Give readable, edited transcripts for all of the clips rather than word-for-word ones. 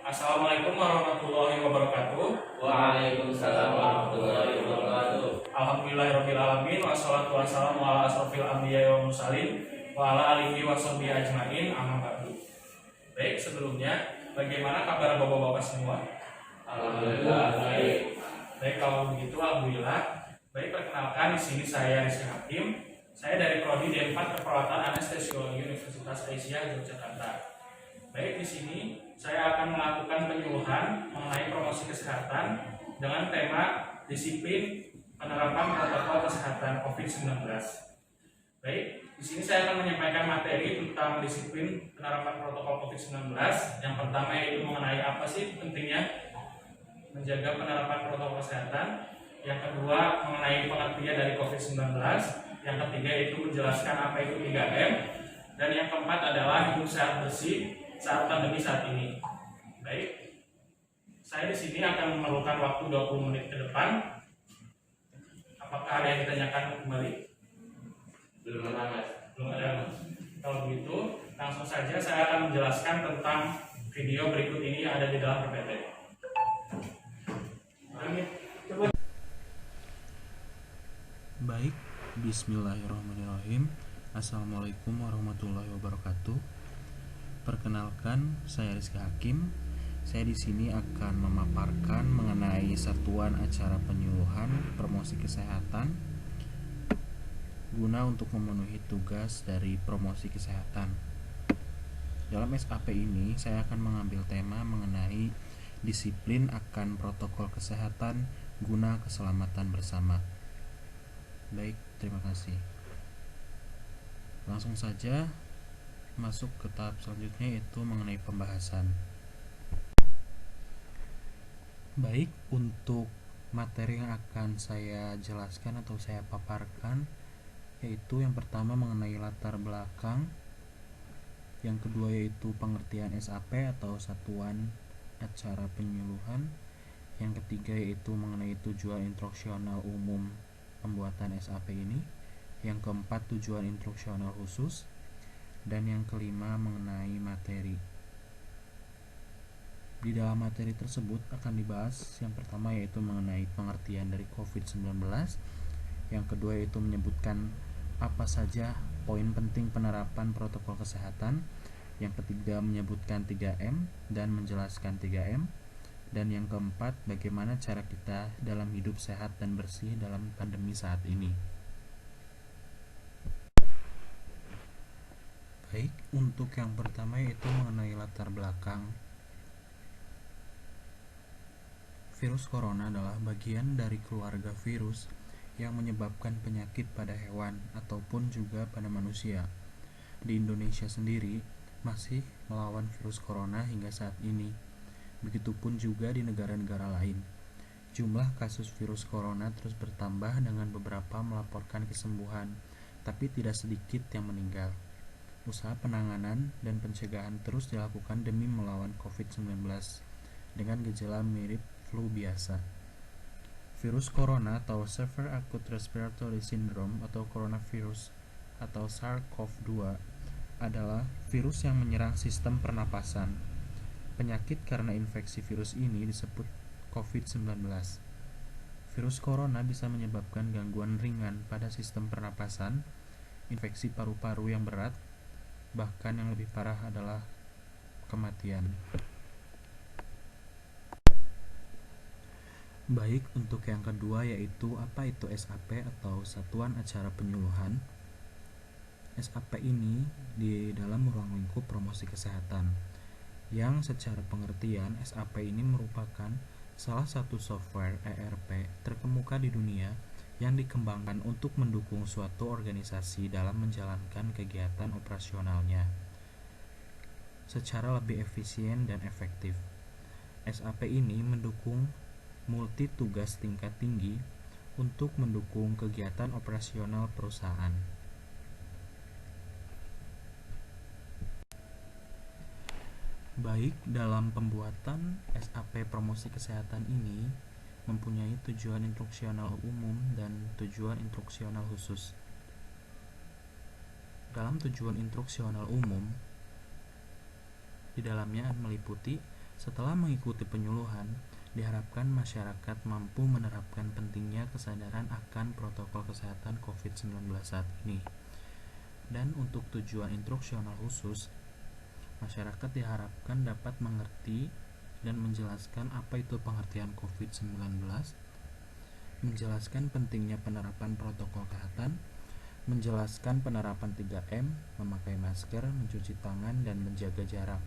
Assalamualaikum warahmatullahi wabarakatuh. Waalaikumsalam warahmatullahi wabarakatuh. Alhamdulillahirabbil alamin wassalatu wassalamu ala asrofil anbiya'i wal mursalin wa ala alihi washabihi ajmain amma ba'du. Baik, sebelumnya bagaimana kabar Bapak-bapak semua? Alhamdulillah baik. Baik, kalau begitu alhamdulillah. Baik, perkenalkan di sini saya Rizky Hakim. Saya dari prodi D4 Keperawatan Anestesiologi Universitas Aisyah Yogyakarta. Baik, di sini saya akan melakukan penyuluhan mengenai promosi kesehatan dengan tema disiplin penerapan protokol kesehatan COVID-19. Baik, di sini saya akan menyampaikan materi tentang disiplin penerapan protokol COVID-19. Yang pertama yaitu mengenai apa sih pentingnya menjaga penerapan protokol kesehatan. Yang kedua mengenai pengertian dari COVID-19. Yang ketiga yaitu menjelaskan apa itu 3M. Dan yang keempat adalah hidup sehat bersih saat pandemi saat ini. Baik, saya di sini akan memerlukan waktu 20 menit ke depan. Apakah ada yang ditanyakan kembali? Belum ada Mas. Belum ada. Kalau begitu, langsung saja saya akan menjelaskan tentang video berikut ini yang ada di dalam PPT. Baik, bismillahirrahmanirrahim. Assalamualaikum warahmatullahi wabarakatuh. Perkenalkan, saya Rizky Hakim. Saya di sini akan memaparkan mengenai satuan acara penyuluhan promosi kesehatan guna untuk memenuhi tugas dari promosi kesehatan. Dalam SAP ini, saya akan mengambil tema mengenai disiplin akan protokol kesehatan guna keselamatan bersama. Baik, terima kasih. Langsung saja masuk ke tahap selanjutnya, yaitu mengenai pembahasan. Baik, untuk materi yang akan saya jelaskan atau saya paparkan yaitu yang pertama mengenai latar belakang, yang kedua yaitu pengertian SAP atau satuan acara penyuluhan, yang ketiga yaitu mengenai tujuan instruksional umum pembuatan SAP ini, yang keempat tujuan instruksional khusus, dan yang kelima mengenai materi. Di dalam materi tersebut akan dibahas yang pertama yaitu mengenai pengertian dari COVID-19, yang kedua yaitu menyebutkan apa saja poin penting penerapan protokol kesehatan, yang ketiga menyebutkan 3M dan menjelaskan 3M, dan yang keempat bagaimana cara kita dalam hidup sehat dan bersih dalam pandemi saat ini. Baik, untuk yang pertama yaitu mengenai latar belakang. Virus corona adalah bagian dari keluarga virus yang menyebabkan penyakit pada hewan ataupun juga pada manusia. Di Indonesia sendiri masih melawan virus corona hingga saat ini. Begitupun juga di negara-negara lain. Jumlah kasus virus corona terus bertambah dengan beberapa melaporkan kesembuhan, tapi tidak sedikit yang meninggal. Usaha penanganan dan pencegahan terus dilakukan demi melawan COVID-19 dengan gejala mirip flu biasa. Virus corona atau Severe Acute Respiratory Syndrome atau coronavirus atau SARS-CoV-2 adalah virus yang menyerang sistem pernapasan. Penyakit karena infeksi virus ini disebut COVID-19. Virus corona bisa menyebabkan gangguan ringan pada sistem pernapasan, infeksi paru-paru yang berat, bahkan yang lebih parah adalah kematian. Baik, untuk yang kedua yaitu apa itu SAP atau Satuan Acara Penyuluhan. SAP ini di dalam ruang lingkup promosi kesehatan, yang secara pengertian SAP ini merupakan salah satu software ERP terkemuka di dunia yang dikembangkan untuk mendukung suatu organisasi dalam menjalankan kegiatan operasionalnya secara lebih efisien dan efektif. SAP ini mendukung multi tugas tingkat tinggi untuk mendukung kegiatan operasional perusahaan. Baik, dalam pembuatan SAP promosi kesehatan ini mempunyai tujuan instruksional umum dan tujuan instruksional khusus. Dalam tujuan instruksional umum, di dalamnya meliputi Setelah mengikuti penyuluhan, diharapkan masyarakat mampu menerapkan pentingnya kesadaran akan protokol kesehatan COVID-19 saat ini. Dan untuk tujuan instruksional khusus, masyarakat diharapkan dapat mengerti dan menjelaskan apa itu pengertian COVID-19, menjelaskan pentingnya penerapan protokol kesehatan, menjelaskan penerapan 3M, memakai masker, mencuci tangan, dan menjaga jarak.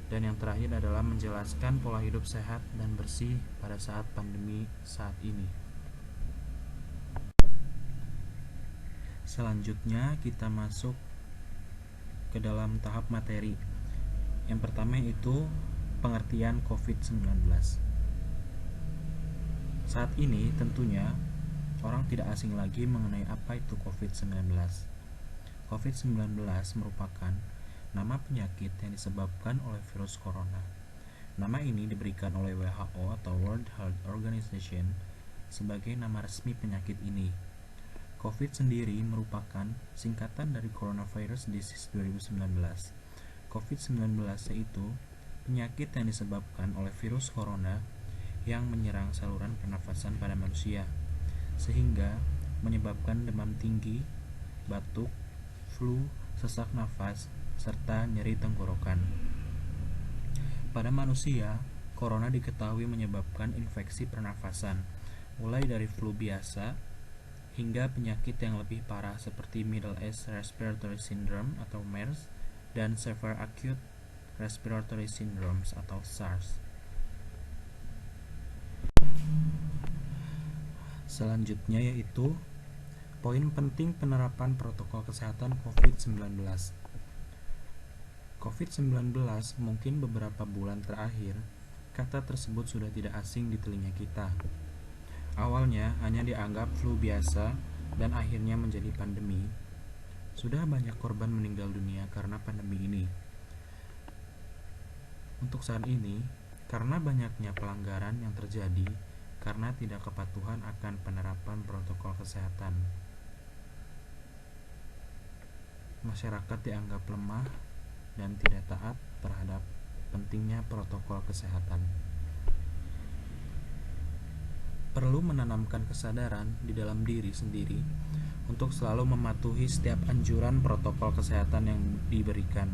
Dan yang terakhir adalah menjelaskan pola hidup sehat dan bersih pada saat pandemi saat ini. Selanjutnya kita masuk ke dalam tahap materi. Yang pertama itu pengertian COVID-19. Saat ini tentunya orang tidak asing lagi mengenai apa itu COVID-19. COVID-19 merupakan nama penyakit yang disebabkan oleh virus corona. Nama ini diberikan oleh WHO atau World Health Organization sebagai nama resmi penyakit ini. COVID sendiri merupakan singkatan dari Coronavirus Disease 2019. COVID-19 yaitu penyakit yang disebabkan oleh virus corona yang menyerang saluran pernafasan pada manusia, sehingga menyebabkan demam tinggi, batuk, flu, sesak nafas, serta nyeri tenggorokan. Pada manusia, corona diketahui menyebabkan infeksi pernafasan, mulai dari flu biasa hingga penyakit yang lebih parah seperti Middle East Respiratory Syndrome atau MERS dan Severe Acute Respiratory Syndrome atau SARS. Selanjutnya yaitu poin penting penerapan protokol kesehatan COVID-19. COVID-19 mungkin beberapa bulan terakhir, kata tersebut sudah tidak asing di telinga kita. Awalnya hanya dianggap flu biasa dan akhirnya menjadi pandemi. Sudah banyak korban meninggal dunia karena pandemi ini. Untuk saat ini, karena banyaknya pelanggaran yang terjadi karena tidak kepatuhan akan penerapan protokol kesehatan, masyarakat dianggap lemah dan tidak taat terhadap pentingnya protokol kesehatan. Perlu menanamkan kesadaran di dalam diri sendiri untuk selalu mematuhi setiap anjuran protokol kesehatan yang diberikan.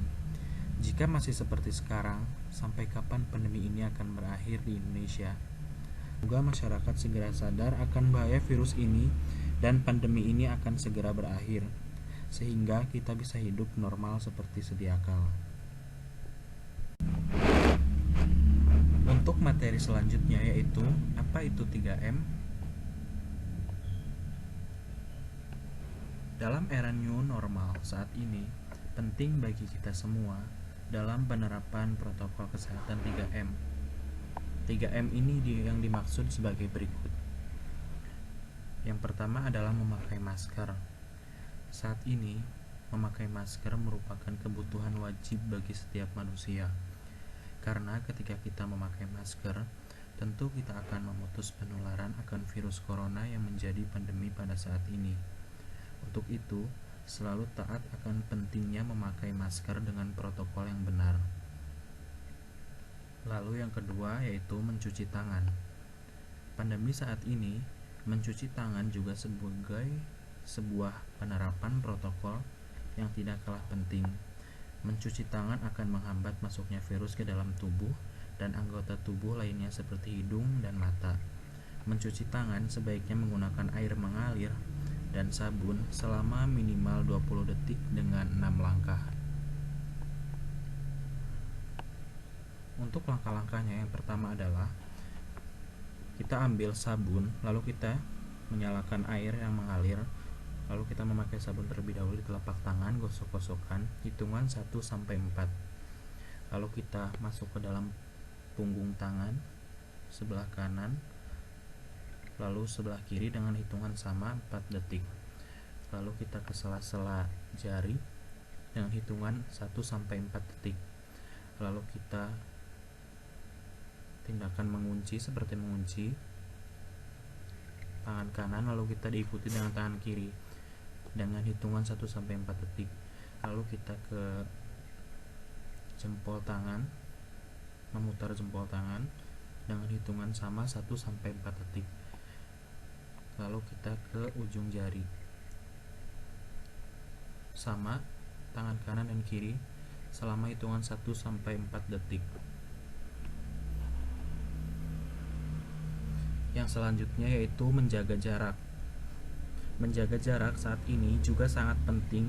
Jika masih seperti sekarang, sampai kapan pandemi ini akan berakhir di Indonesia? Semoga masyarakat segera sadar akan bahaya virus ini dan pandemi ini akan segera berakhir, sehingga kita bisa hidup normal seperti sedia kala. Untuk materi selanjutnya yaitu apa itu 3M? Dalam era new normal saat ini, penting bagi kita semua dalam penerapan protokol kesehatan 3M. 3M ini yang dimaksud sebagai berikut. Yang pertama adalah memakai masker. Saat ini, memakai masker merupakan kebutuhan wajib bagi setiap manusia. Karena ketika kita memakai masker, tentu kita akan memutus penularan akan virus corona yang menjadi pandemi pada saat ini. Untuk itu, selalu taat akan pentingnya memakai masker dengan protokol yang benar. Lalu yang kedua yaitu mencuci tangan. Pandemi saat ini, mencuci tangan juga sebagai sebuah penerapan protokol yang tidak kalah penting. Mencuci tangan akan menghambat masuknya virus ke dalam tubuh dan anggota tubuh lainnya seperti hidung dan mata. Mencuci tangan sebaiknya menggunakan air mengalir dan sabun selama minimal 20 detik dengan 6 langkah. Untuk langkah-langkahnya, yang pertama adalah kita ambil sabun, lalu kita menyalakan air yang mengalir, lalu kita memakai sabun terlebih dahulu di telapak tangan, gosok-gosokkan, hitungan 1-4. Lalu kita masuk ke dalam punggung tangan sebelah kanan, lalu sebelah kiri dengan hitungan sama 4 detik. Lalu kita ke sela-sela jari dengan hitungan 1-4 detik. Lalu kita tindakan mengunci seperti mengunci tangan kanan, lalu kita diikuti dengan tangan kiri dengan hitungan 1-4 detik. Lalu kita ke jempol tangan memutar jempol tangan dengan hitungan sama 1-4 detik. Lalu kita ke ujung jari. Sama tangan kanan dan kiri selama hitungan 1-4 detik. Yang selanjutnya yaitu menjaga jarak. Menjaga jarak saat ini juga sangat penting,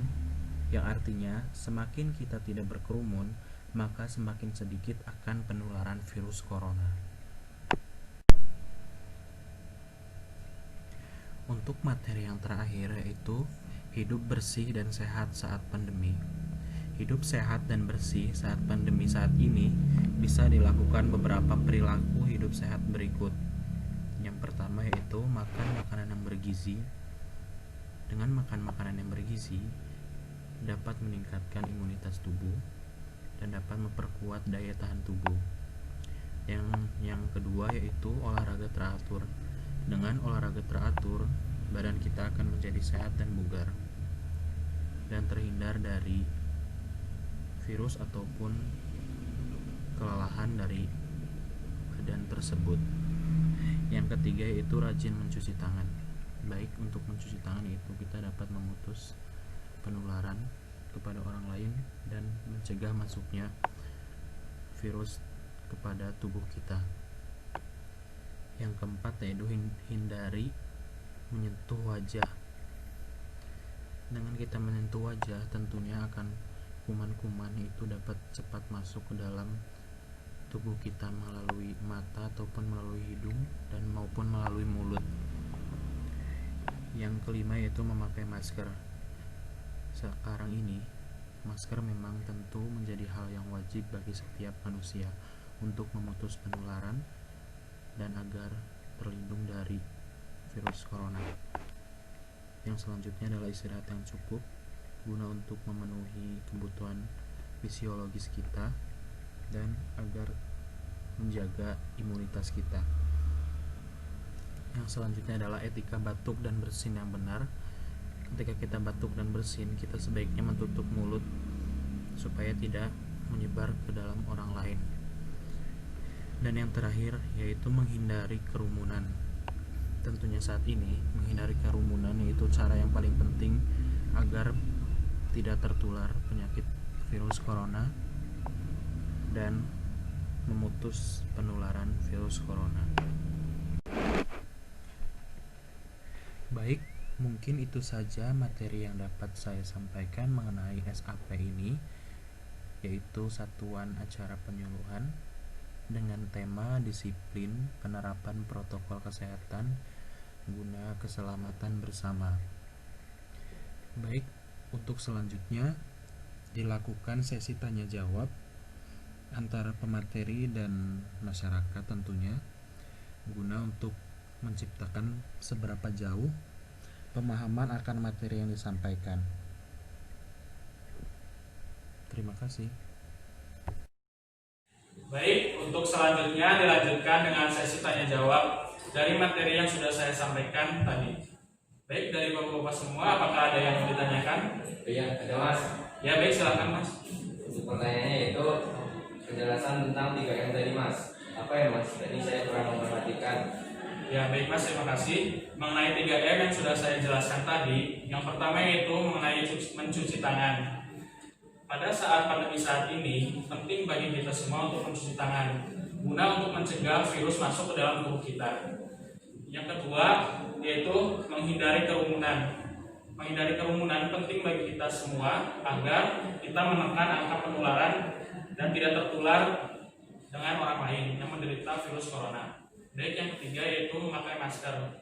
yang artinya semakin kita tidak berkerumun, maka semakin sedikit akan penularan virus corona. Untuk materi yang terakhir yaitu hidup bersih dan sehat saat pandemi. Hidup sehat dan bersih saat pandemi saat ini bisa dilakukan beberapa perilaku hidup sehat berikut. Yang pertama yaitu makan makanan yang bergizi. Dengan makan makanan yang bergizi dapat meningkatkan imunitas tubuh dan dapat memperkuat daya tahan tubuh. Yang kedua yaitu olahraga teratur. Dengan olahraga teratur, badan kita akan menjadi sehat dan bugar dan terhindar dari virus ataupun kelelahan dari badan tersebut. Yang ketiga yaitu rajin mencuci tangan. Baik untuk mencuci tangan itu kita dapat memutus penularan kepada orang lain dan mencegah masuknya virus kepada tubuh kita. Yang keempat yaitu hindari menyentuh wajah. Dengan kita menyentuh wajah, tentunya akan kuman-kuman itu dapat cepat masuk ke dalam tubuh kita melalui mata ataupun melalui hidung dan maupun melalui mulut. Yang kelima yaitu memakai masker. Sekarang ini masker memang tentu menjadi hal yang wajib bagi setiap manusia untuk memutus penularan dan agar terlindung dari virus corona. Yang selanjutnya adalah istirahat yang cukup guna untuk memenuhi kebutuhan fisiologis kita dan agar menjaga imunitas kita. Yang selanjutnya adalah etika batuk dan bersin yang benar. Ketika kita batuk dan bersin, kita sebaiknya menutup mulut supaya tidak menyebar ke dalam orang lain. Dan yang terakhir yaitu menghindari kerumunan. Tentunya saat ini menghindari kerumunan yaitu cara yang paling penting agar tidak tertular penyakit virus corona dan memutus penularan virus corona. Baik, mungkin itu saja materi yang dapat saya sampaikan mengenai SAP ini, yaitu Satuan Acara Penyuluhan dengan tema disiplin penerapan protokol kesehatan guna keselamatan bersama. Baik, untuk selanjutnya dilakukan sesi tanya jawab antara pemateri dan masyarakat tentunya guna untuk menciptakan seberapa jauh pemahaman akan materi yang disampaikan. Terima kasih. Baik, untuk selanjutnya dilanjutkan dengan sesi tanya jawab dari materi yang sudah saya sampaikan tadi. Baik, dari bapak-bapak semua, apakah ada yang mau ditanyakan? Iya, ada Mas. Ya baik, silakan Mas. Untuk pertanyaannya yaitu penjelasan tentang 3M tadi Mas. Apa ya Mas? Tadi saya kurang memperhatikan. Ya baik Mas, terima kasih. Mengenai 3M yang sudah saya jelaskan tadi, yang pertama yaitu mengenai mencuci tangan. Pada saat pandemi saat ini, penting bagi kita semua untuk mencuci tangan guna untuk mencegah virus masuk ke dalam tubuh kita. Yang kedua yaitu menghindari kerumunan. Menghindari kerumunan penting bagi kita semua agar kita menekan angka penularan dan tidak tertular dengan orang lain yang menderita virus corona. Baik, yang ketiga yaitu memakai masker.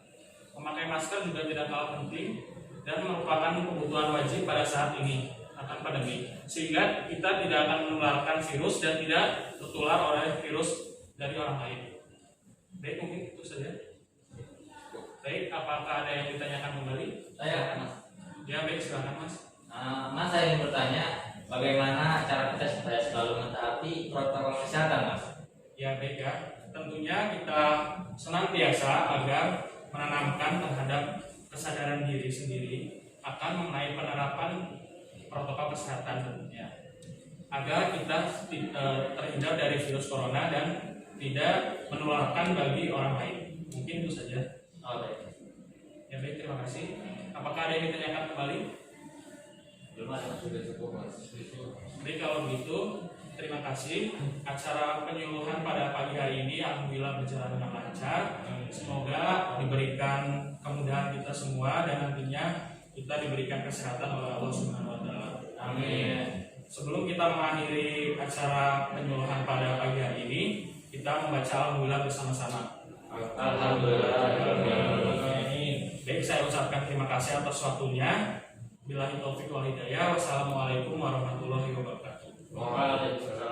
Memakai masker juga tidak kalah penting dan merupakan kebutuhan wajib pada saat ini akan pandemi, sehingga kita tidak akan menularkan virus dan tidak tertular oleh virus dari orang lain. Baik, mungkin itu saja. Baik, apakah ada yang ditanyakan kembali? Saya Mas. Ya baik, silakan Mas. Mas saya ingin bertanya, bagaimana cara kita supaya selalu mentaati protokol kesehatan Mas? Ya baik ya. Tentunya kita senantiasa agar menanamkan terhadap kesadaran diri sendiri akan mengenai penerapan protokol kesehatan tentunya. agar kita terhindar dari virus corona dan tidak menularkan bagi orang lain. Mungkin itu saja. Ya baik, terima kasih. Apakah ada yang ditanyakan kembali? Belum ada, sudah cukup mas. Baik, kalau begitu terima kasih. Acara penyuluhan pada pagi hari ini alhamdulillah berjalan dengan lancar. Semoga diberikan kemudahan kita semua dan nantinya kita diberikan kesehatan oleh Allah Subhanahu wa taala. Amin. Sebelum kita mengakhiri acara penyuluhan pada pagi hari ini, kita membaca alhamdulillah bersama-sama. Alhamdulillah. Baik, saya ucapkan terima kasih atas waktunya. Billahi taufiq wal hidayah. Wassalamualaikum warahmatullahi wabarakatuh. Waalaikumsalam.